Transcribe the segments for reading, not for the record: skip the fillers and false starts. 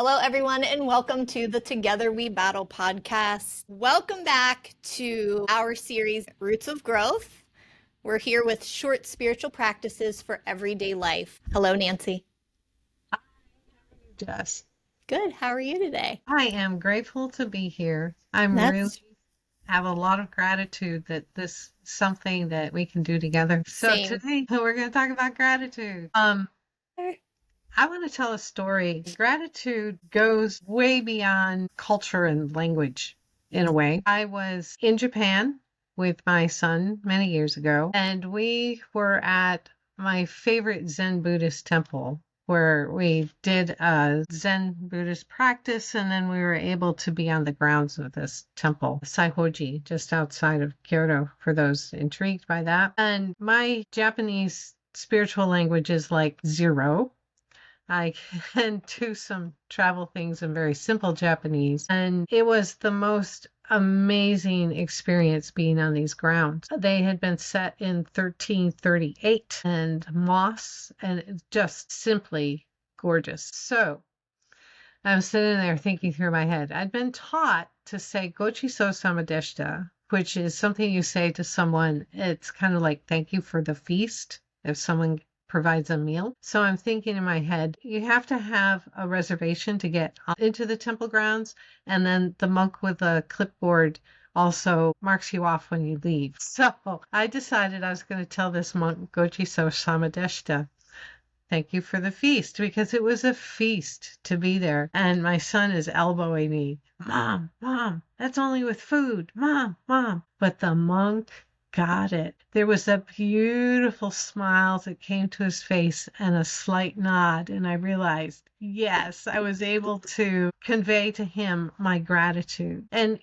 Hello, everyone, and welcome to the Together We Battle podcast. Welcome back to our series, Roots of Growth. We're here with short spiritual practices for everyday life. Hello, Nancy. Jess. Good. How are you today? I am grateful to be here. I'm really That's have a lot of gratitude that this is something that we can do together. So same. today we're going to talk about gratitude. I want to tell a story. Gratitude goes way beyond culture and language in a way. I was in Japan with my son many years ago, and we were at my favorite Zen Buddhist temple where we did a Zen Buddhist practice, and then we were able to be on the grounds of this temple, Saihoji, just outside of Kyoto, for those intrigued by that. And my Japanese spiritual language is like zero. I can do some travel things in very simple Japanese, and it was the most amazing experience being on these grounds. They had been set in 1338 and moss, and it's just simply gorgeous. So I was sitting there thinking through my head. I'd been taught to say Gochiso Samadeshita, which is something you say to someone. It's kind of like thank you for the feast if someone provides a meal. So I'm thinking in my head, you have to have a reservation to get into the temple grounds, and then the monk with a clipboard also marks you off when you leave. So I decided I was going to tell this monk Gochiso Samadeshita, thank you for the feast, because it was a feast to be there. And my son is elbowing me, Mom, Mom, that's only with food. Mom, Mom. But the monk got it. There was a beautiful smile that came to his face and a slight nod. And I realized, yes, I was able to convey to him my gratitude. And,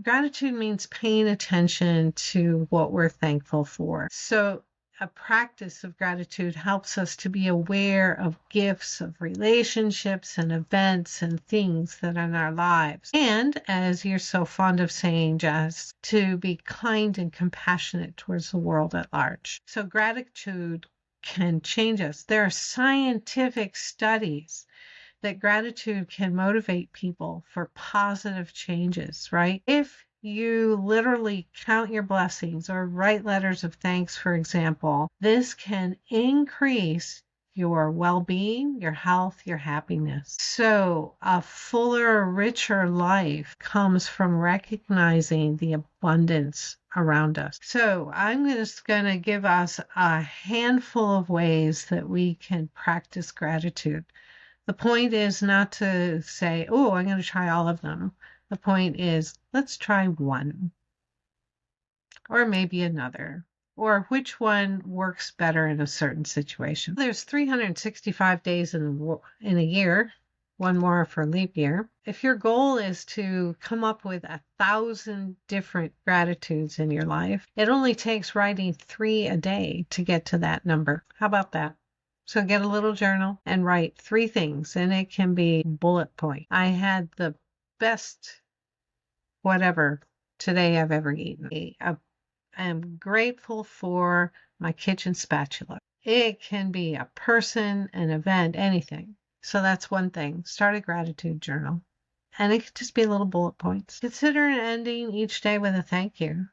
gratitude means paying attention to what we're thankful for. So a practice of gratitude helps us to be aware of gifts, of relationships and events and things that are in our lives. And as you're so fond of saying, Jess, to be kind and compassionate towards the world at large. So gratitude can change us. There are scientific studies that gratitude can motivate people for positive changes, right? If you literally count your blessings or write letters of thanks, for example, this can increase your well-being, your health, your happiness. So a fuller, richer life comes from recognizing the abundance around us. So I'm just going to give us a handful of ways that we can practice gratitude. The point is not to say, oh, I'm going to try all of them. The point is, let's try one, or maybe another, or which one works better in a certain situation. There's 365 days in a year, one more for leap year. If your goal is to come up with 1,000 different gratitudes in your life, it only takes writing 3 a day to get to that number. How about that? So get a little journal and write 3 things, and it can be bullet point. I had the best whatever today I've ever eaten. I'm grateful for my kitchen spatula. It can be a person, an event, anything. So that's one thing. Start a gratitude journal. And it could just be little bullet points. Consider ending each day with a thank you.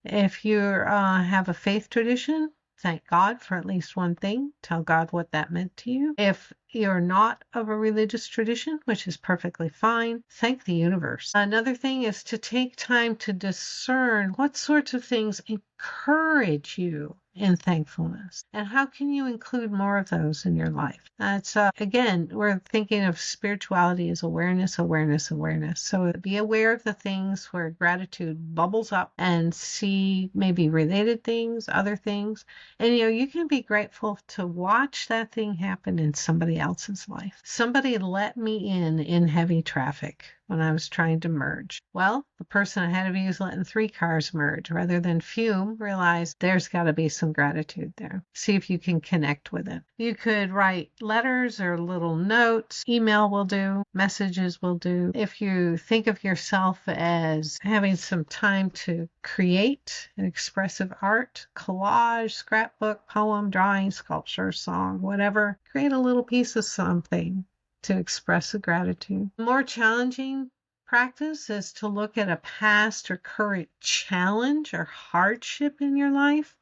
If you have a faith tradition, thank God for at least one thing. Tell God what that meant to you. If you're not of a religious tradition, which is perfectly fine, thank the universe. Another thing is to take time to discern what sorts of things encourage you in thankfulness, and how can you include more of those in your life. That's again, we're thinking of spirituality as awareness, awareness, awareness. So be aware of the things where gratitude bubbles up, and see maybe related things, other things, and you can be grateful to watch that thing happen in somebody else's life. Somebody let me in heavy traffic when I was trying to merge. Well, the person ahead of me was letting 3 cars merge rather than fume. Realized there's got to be some gratitude there. See if you can connect with it. You could write letters or little notes. Email will do. Messages will do. If you think of yourself as having some time to create an expressive art, collage, scrapbook, poem, drawing, sculpture, song, whatever, create a little piece of something to express a gratitude. A more challenging practice is to look at a past or current challenge or hardship in your life.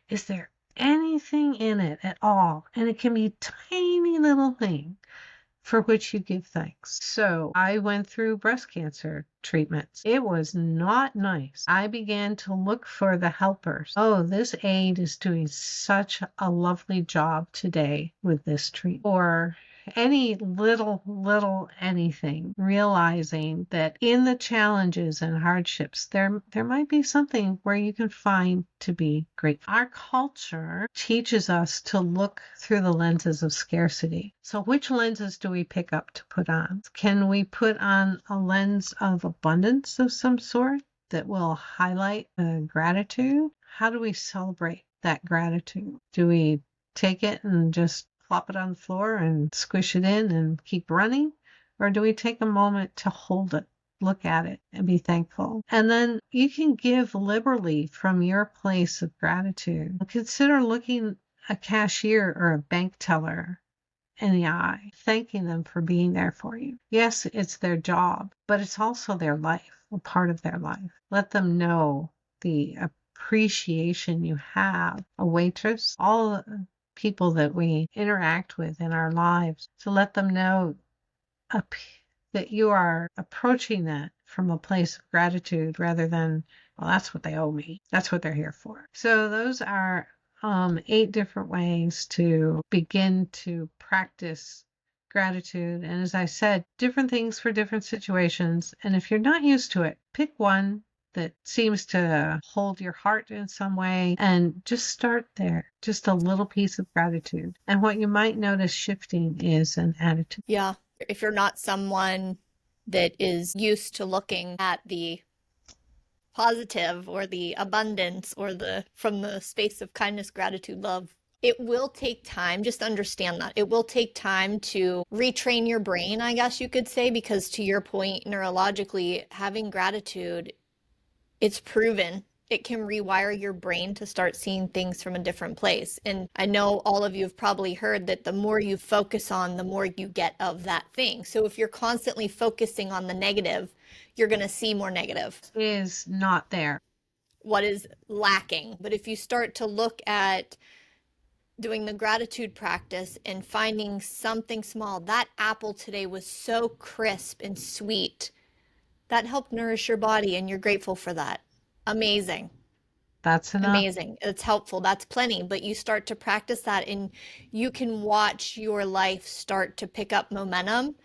Is there anything in it at all? And it can be a tiny little thing for which you give thanks. So I went through breast cancer treatments. It was not nice. I began to look for the helpers. Oh, this aide is doing such a lovely job today with this treatment. Or any little anything, realizing that in the challenges and hardships, there might be something where you can find to be grateful. Our culture teaches us to look through the lenses of scarcity. So which lenses do we pick up to put on? Can we put on a lens of abundance of some sort that will highlight gratitude? How do we celebrate that gratitude? Do we take it and just plop it on the floor and squish it in and keep running? Or do we take a moment to hold it, look at it, and be thankful? And then you can give liberally from your place of gratitude. Consider looking a cashier or a bank teller in the eye, thanking them for being there for you. Yes, it's their job, but it's also their life, a part of their life. Let them know the appreciation you have. A waitress, all the people that we interact with in our lives, to let them know that you are approaching that from a place of gratitude rather than, well, that's what they owe me. That's what they're here for. So those are 8 different ways to begin to practice gratitude. And as I said, different things for different situations. And if you're not used to it, pick one that seems to hold your heart in some way and just start there. Just a little piece of gratitude. And what you might notice shifting is an attitude. Yeah. If you're not someone that is used to looking at the positive or the abundance or from the space of kindness, gratitude, love, it will take time. Just understand that it will take time to retrain your brain, I guess you could say, because to your point, neurologically, having gratitude, it's proven it can rewire your brain to start seeing things from a different place. And I know all of you have probably heard that the more you focus on, the more you get of that thing. So if you're constantly focusing on the negative, you're going to see more negative. Is not there. What is lacking. But if you start to look at doing the gratitude practice and finding something small, that apple today was so crisp and sweet, that helped nourish your body and you're grateful for that. Amazing. That's enough. Amazing. It's helpful. That's plenty. But you start to practice that and you can watch your life start to pick up momentum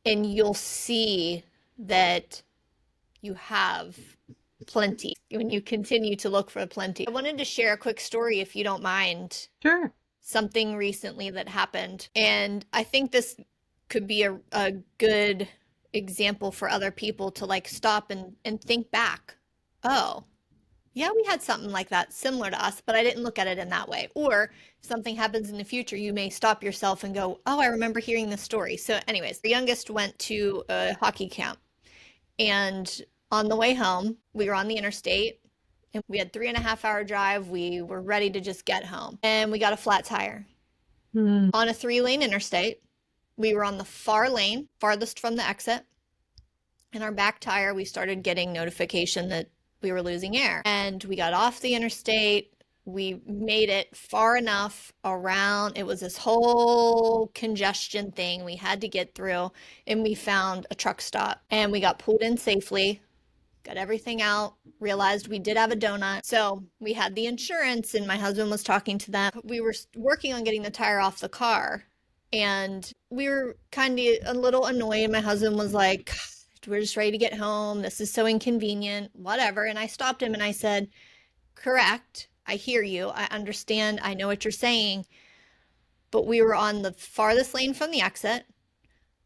and you'll see that you have plenty when you continue to look for plenty. I wanted to share a quick story, if you don't mind. Sure. Something recently that happened. And I think this could be a good example for other people to like stop and think back. Oh, yeah, we had something like that similar to us, but I didn't look at it in that way. Or if something happens in the future, you may stop yourself and go, oh, I remember hearing this story. So anyways, the youngest went to a hockey camp and on the way home, we were on the interstate and we had 3.5 hour drive. We were ready to just get home and we got a flat tire on a 3-lane interstate. We were on the far lane, farthest from the exit. And our back tire, we started getting notification that we were losing air. And we got off the interstate. We made it far enough around. It was this whole congestion thing we had to get through. And we found a truck stop. And we got pulled in safely, got everything out, realized we did have a donut. So we had the insurance and my husband was talking to them. We were working on getting the tire off the car. And we were kind of a little annoyed. My husband was like, we're just ready to get home. This is so inconvenient, whatever. And I stopped him and I said, correct. I hear you. I understand. I know what you're saying. But we were on the farthest lane from the exit.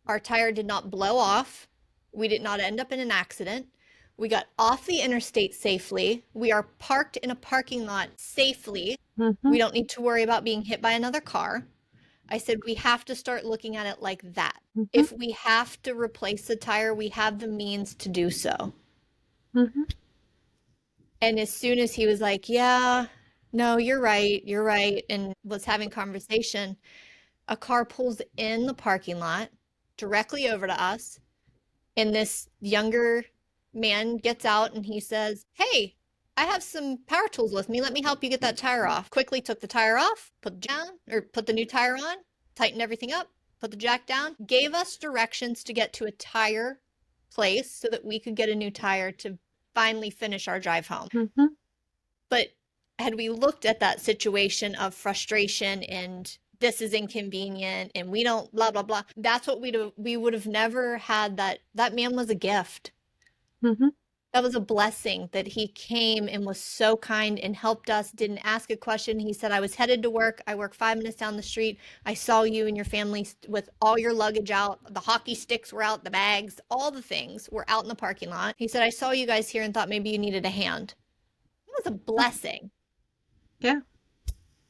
Our tire did not blow off. We did not end up in an accident. We got off the interstate safely. We are parked in a parking lot safely. We don't need to worry about being hit by another car. I said, we have to start looking at it like that. If we have to replace the tire, we have the means to do so. And as soon as he was like, yeah, no, you're right, and was having conversation, a car pulls in the parking lot. directly over to us. And this younger man gets out and he says, "Hey, I have some power tools with me. Let me help you get that tire off." Quickly took the tire off, put down or put the new tire on, tightened everything up, put the jack down, gave us directions to get to a tire place so that we could get a new tire to finally finish our drive home. Mm-hmm. But had we looked at that situation of frustration and this is inconvenient and we don't blah blah blah, that's what we would have never had. That man was a gift. Mm-hmm. That was a blessing that he came and was so kind and helped us, didn't ask a question. He said, "I was headed to work. I work 5 minutes down the street. I saw you and your family with all your luggage out. The hockey sticks were out, the bags, all the things were out in the parking lot." He said, "I saw you guys here and thought maybe you needed a hand." It was a blessing. Yeah.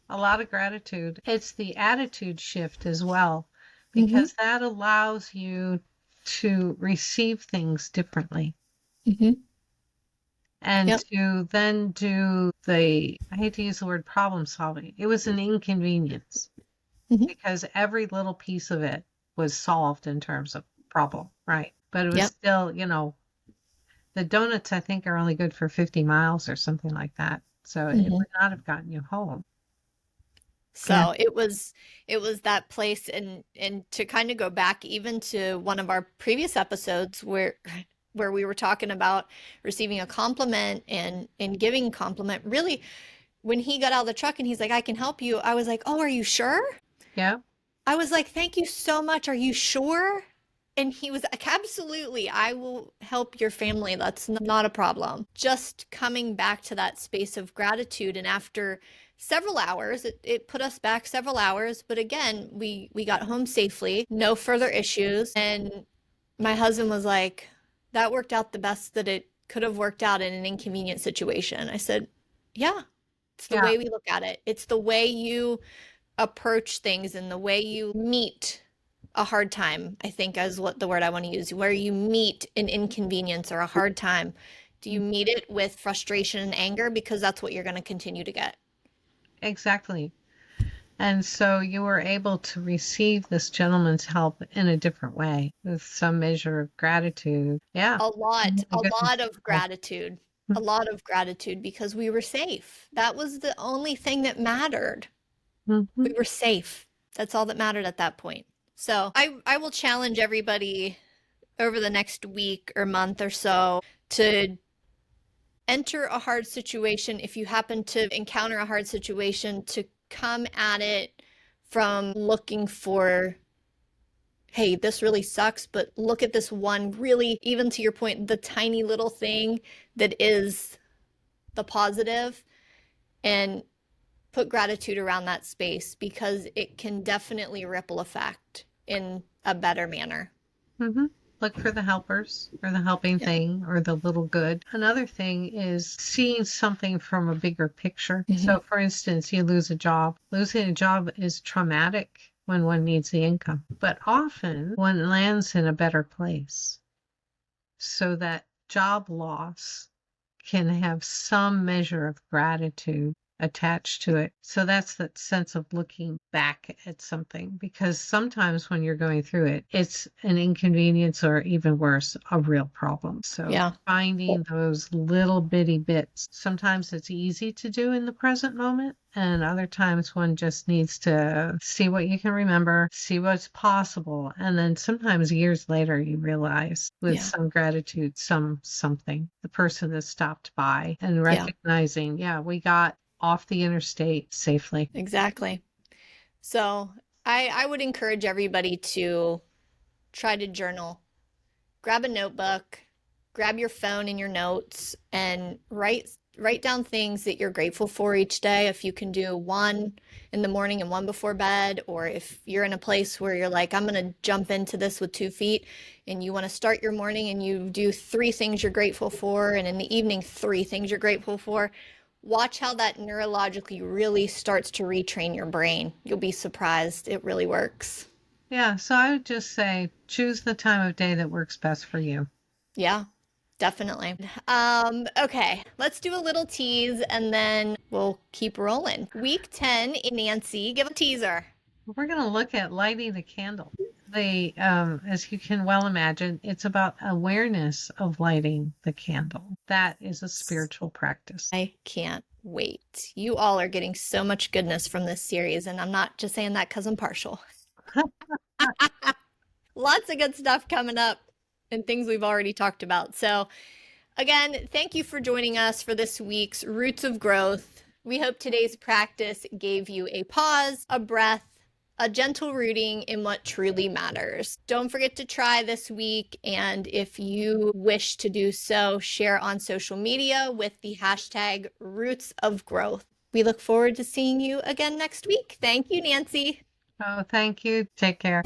A lot of gratitude. It's the attitude shift as well, because that allows you to receive things differently. Mm-hmm. And Yep. to then do I hate to use the word problem solving. It was an inconvenience because every little piece of it was solved in terms of problem, right? But it was still, the donuts, I think, are only good for 50 miles or something like that. So it would not have gotten you home. So it was that place, and to kind of go back even to one of our previous episodes where we were talking about receiving a compliment and giving compliment. Really, when he got out of the truck and he's like, "I can help you," I was like, "Oh, are you sure?" Yeah. I was like, "Thank you so much. Are you sure?" And he was like, "Absolutely. I will help your family. That's not a problem." Just coming back to that space of gratitude. And after several hours, it put us back several hours. But again, we got home safely, no further issues. And my husband was like, "That worked out the best that it could have worked out in an inconvenient situation." I said, "Yeah, it's the way we look at it. It's the way you approach things and the way you meet a hard time," I think is what the word I want to use, where you meet an inconvenience or a hard time. Do you meet it with frustration and anger? Because that's what you're going to continue to get. Exactly. And so you were able to receive this gentleman's help in a different way with some measure of gratitude. Yeah. A lot of gratitude. A Mhm. lot of gratitude because we were safe. That was the only thing that mattered. We were safe. That's all that mattered at that point. So I will challenge everybody over the next week or month or so to enter a hard situation. If you happen to encounter a hard situation, to come at it from looking for, "Hey, this really sucks, but look at this one really," even to your point, the tiny little thing that is the positive, and put gratitude around that space because it can definitely ripple effect in a better manner. Mm-hmm. Look for the helpers or the helping thing or the little good. Another thing is seeing something from a bigger picture. So, for instance, you lose a job. Losing a job is traumatic when one needs the income, but often one lands in a better place. So that job loss can have some measure of gratitude attached to it. So that's that sense of looking back at something, because sometimes when you're going through it, it's an inconvenience or even worse, a real problem. So finding those little bitty bits, sometimes it's easy to do in the present moment. And other times one just needs to see what you can remember, see what's possible. And then sometimes years later, you realize with some gratitude, something, the person that stopped by and recognizing, we got off the interstate safely. Exactly. So I would encourage everybody to try to journal. Grab a notebook, grab your phone and your notes, and write down things that you're grateful for each day. If you can do one in the morning and one before bed, or if you're in a place where you're like, "I'm going to jump into this with 2 feet," and you want to start your morning and you do 3 things you're grateful for, and in the evening 3 things you're grateful for. Watch how that neurologically really starts to retrain your brain. You'll be surprised. It really works. Yeah, so I would just say choose the time of day that works best for you. Yeah, definitely. Okay, let's do a little tease and then we'll keep rolling. Week 10, Nancy, give a teaser. We're going to look at lighting a candle. basically, as you can well imagine, it's about awareness of lighting the candle. That is a spiritual practice. I can't wait. You all are getting so much goodness from this series, and I'm not just saying that because I'm partial. Lots of good stuff coming up and things we've already talked about. So, again, thank you for joining us for this week's Roots of Growth. We hope today's practice gave you a pause, a breath, a gentle rooting in what truly matters. Don't forget to try this week, and if you wish to do so, share on social media with the hashtag Roots of Growth. We look forward to seeing you again next week. Thank you, Nancy. Oh, thank you. Take care.